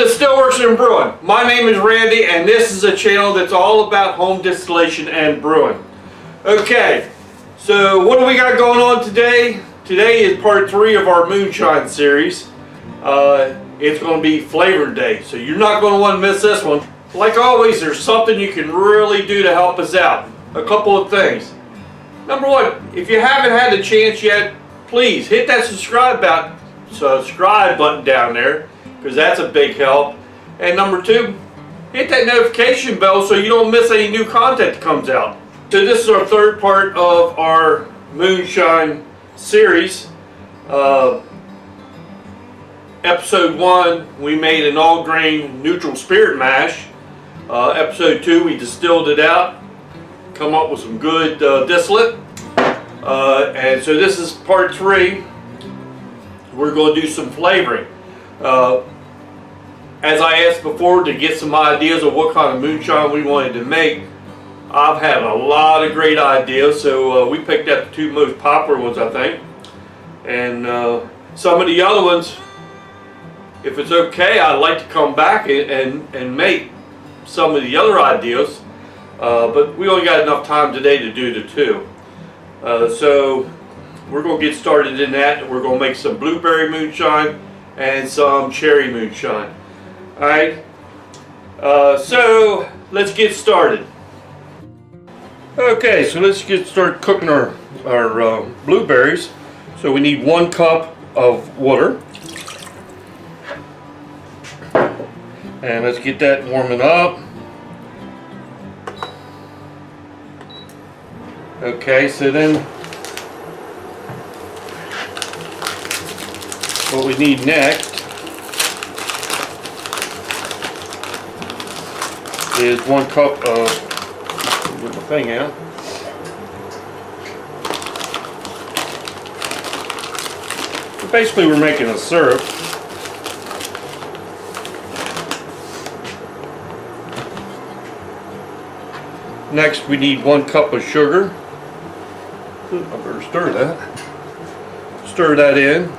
Welcome to Stillworks and Brewing. My name is Randy and this is a channel that's all about home distillation and brewing. Okay, so what do we got going on today? Today is part 3 of our moonshine series. It's going to be flavor day, so you're not going to want to miss this one. Like always, there's something you can really do to help us out. A couple of things. Number one, if you haven't had the chance yet, please hit that subscribe button down there, because that's a big help. And number 2, hit that notification bell so you don't miss any new content that comes out. So this is our third part of our moonshine series. Episode 1, we made an all-grain neutral spirit mash. Episode 2, we distilled it out, come up with some good distillate. And so this is part 3. We're going to do some flavoring. As I asked before, to get some ideas of what kind of moonshine we wanted to make, I've had a lot of great ideas, so we picked up the 2 most popular ones, I think. And some of the other ones, if it's okay, I'd like to come back and make some of the other ideas, but we only got enough time today to do the 2. So we're going to get started in that. We're going to make some blueberry moonshine and some cherry moonshine. Alright, so let's get started. Okay, so let's start cooking our blueberries. So we need 1 cup of water. And let's get that warming up. Okay, so then what we need next is 1 cup of, get my thing out. So basically we're making a syrup. Next we need 1 cup of sugar. I better stir that. Stir that in.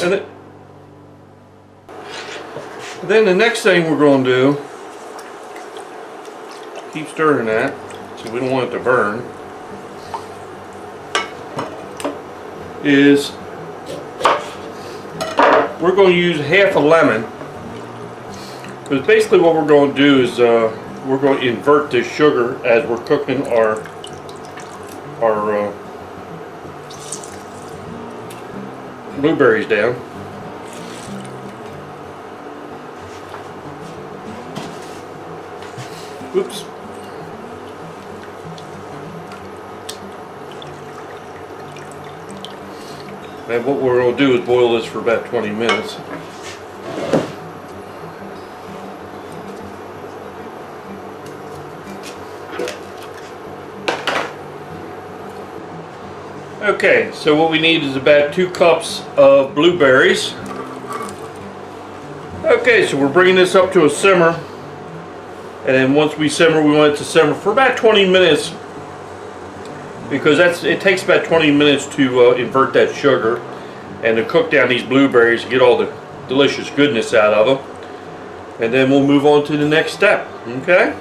And then the next thing we're going to do, keep stirring that, so we don't want it to burn, is we're going to use half a lemon. Because basically what we're going to do is we're going to invert this sugar as we're cooking our blueberries down. Oops. And what we're going to do is boil this for about 20 minutes. Okay, so what we need is about 2 cups of blueberries. Okay, so we're bringing this up to a simmer, and then once we simmer, we want it to simmer for about 20 minutes, because it takes about 20 minutes to invert that sugar and to cook down these blueberries, get all the delicious goodness out of them, and then we'll move on to the next step. Okay?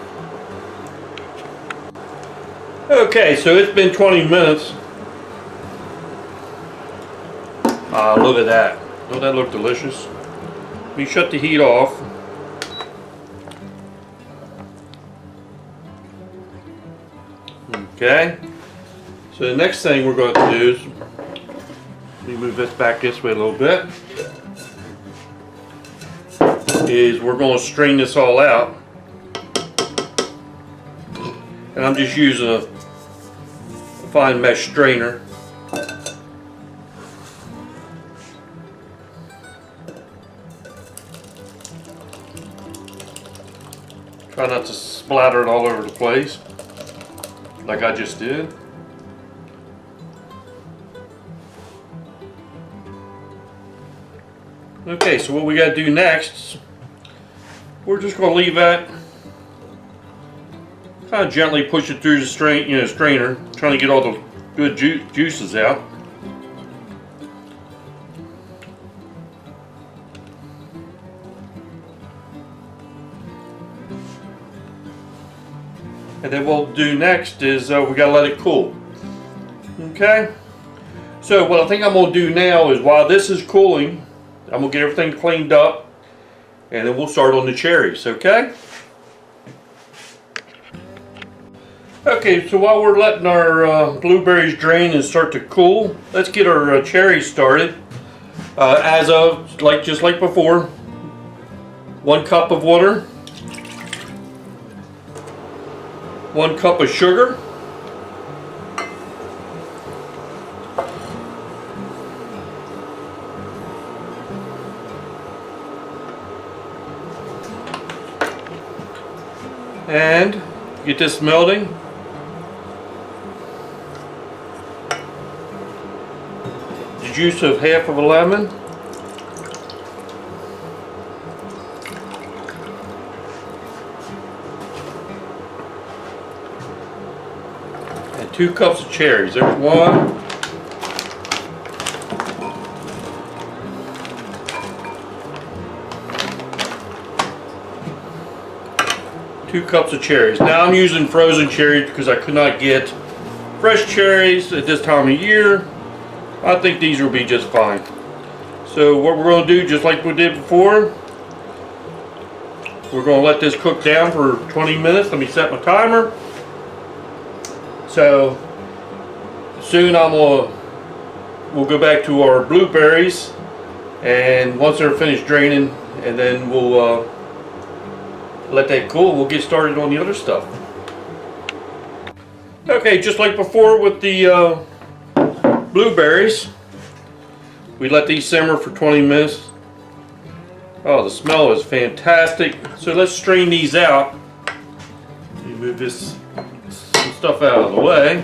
Okay, so it's been 20 minutes. Look at that. Don't that look delicious? We shut the heat off. Okay. So the next thing we're going to do is, let me move this back this way a little bit, is we're going to strain this all out. And I'm just using a fine mesh strainer. Try not to splatter it all over the place, like I just did. Okay, so what we got to do next, we're just going to leave that Kind of gently push it through the strainer, trying to get all the good juices out. And then what we'll do next is we gotta let it cool. Okay? So what I think I'm gonna do now is while this is cooling, I'm gonna get everything cleaned up and then we'll start on the cherries, okay? Okay, so while we're letting our blueberries drain and start to cool, let's get our cherries started. Just like before, 1 cup of water, 1 cup of sugar, and get this melting. The juice of half of a lemon, and 2 cups of cherries. There's 1, 2 cups of cherries. Now I'm using frozen cherries because I could not get fresh cherries at this time of year. I think these will be just fine. So what we're going to do, just like we did before, we're going to let this cook down for 20 minutes. Let me set my timer. So soon we'll go back to our blueberries, and once they're finished draining, and then we'll let that cool. We'll get started on the other stuff. Okay, just like before with the blueberries, we let these simmer for 20 minutes. Oh, the smell is fantastic. So let's strain these out. Let me move some stuff out of the way.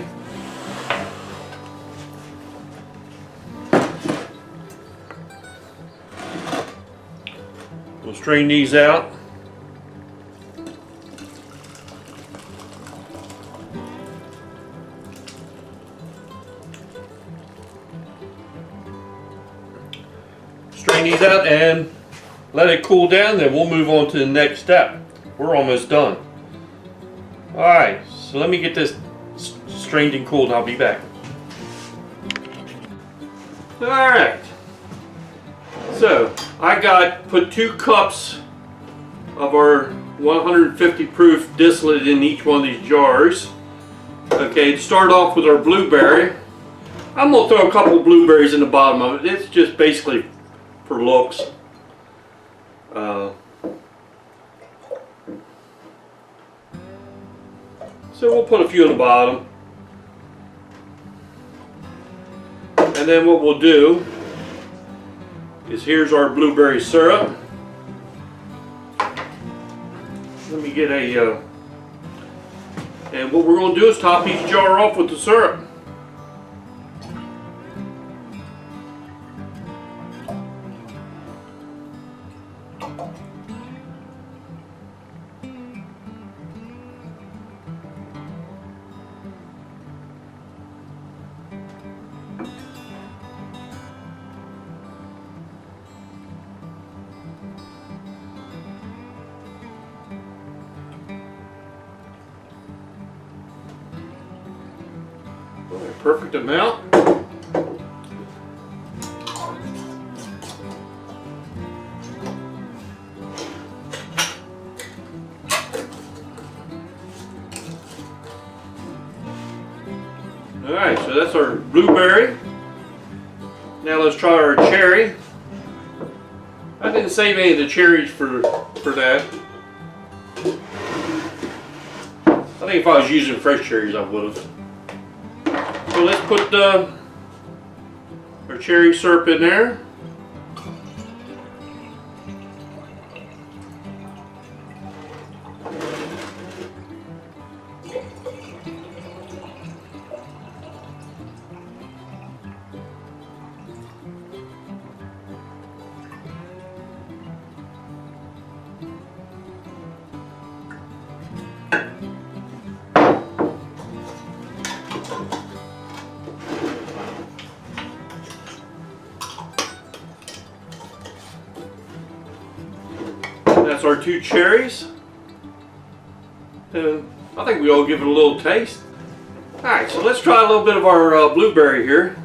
We'll strain these out. Strain these out and let it cool down, then we'll move on to the next step. We're almost done. Alright, so let me get this strained and cooled and I'll be back. Alright, so I put 2 cups of our 150 proof distillate in each one of these jars. Okay, to start off with our blueberry, I'm going to throw a couple blueberries in the bottom of it. It's just basically for looks. So we'll put a few in the bottom. And then what we'll do is here's our blueberry syrup. Let me get and what we're going to do is top each jar off with the syrup. Perfect amount. Alright, so that's our blueberry. Now let's try our cherry. I didn't save any of the cherries for that. I think if I was using fresh cherries I would have. So let's put our cherry syrup in there. that's our 2 cherries. And I think we all give it a little taste. Alright, so let's try a little bit of our blueberry here.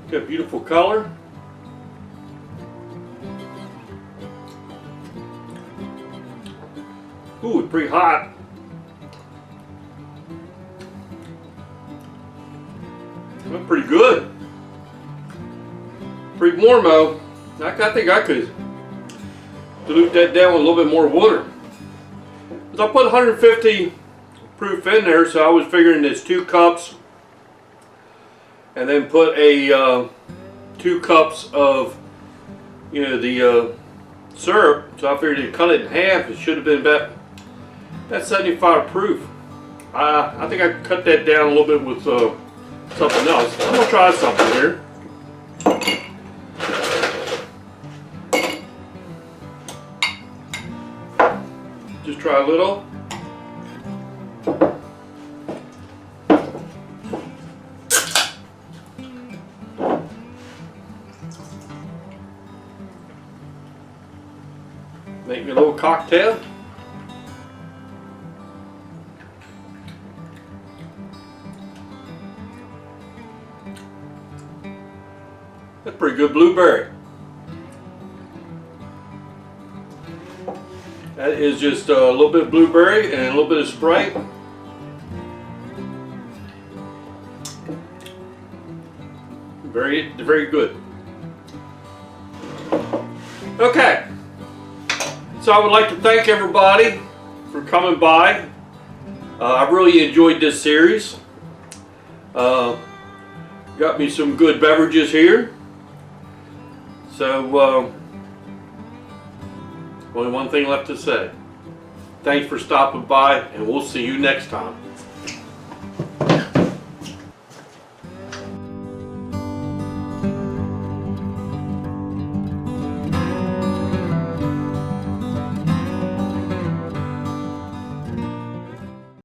Got beautiful color. Ooh, it's pretty hot. That's pretty good. Pretty warm though. I think I could dilute that down with a little bit more water. I put 150 proof in there, so I was figuring it's 2 cups. And then put a 2 cups of, you know, the syrup. So I figured to cut it in half. It should have been about 75 proof. I think I cut that down a little bit with something else. I'm gonna try something here. Just try a little. Make me a little cocktail. That's pretty good blueberry. That is just a little bit of blueberry and a little bit of Sprite. Very, very good. Okay. So I would like to thank everybody for coming by. I really enjoyed this series. Got me some good beverages here. So only one thing left to say. Thanks for stopping by, and we'll see you next time.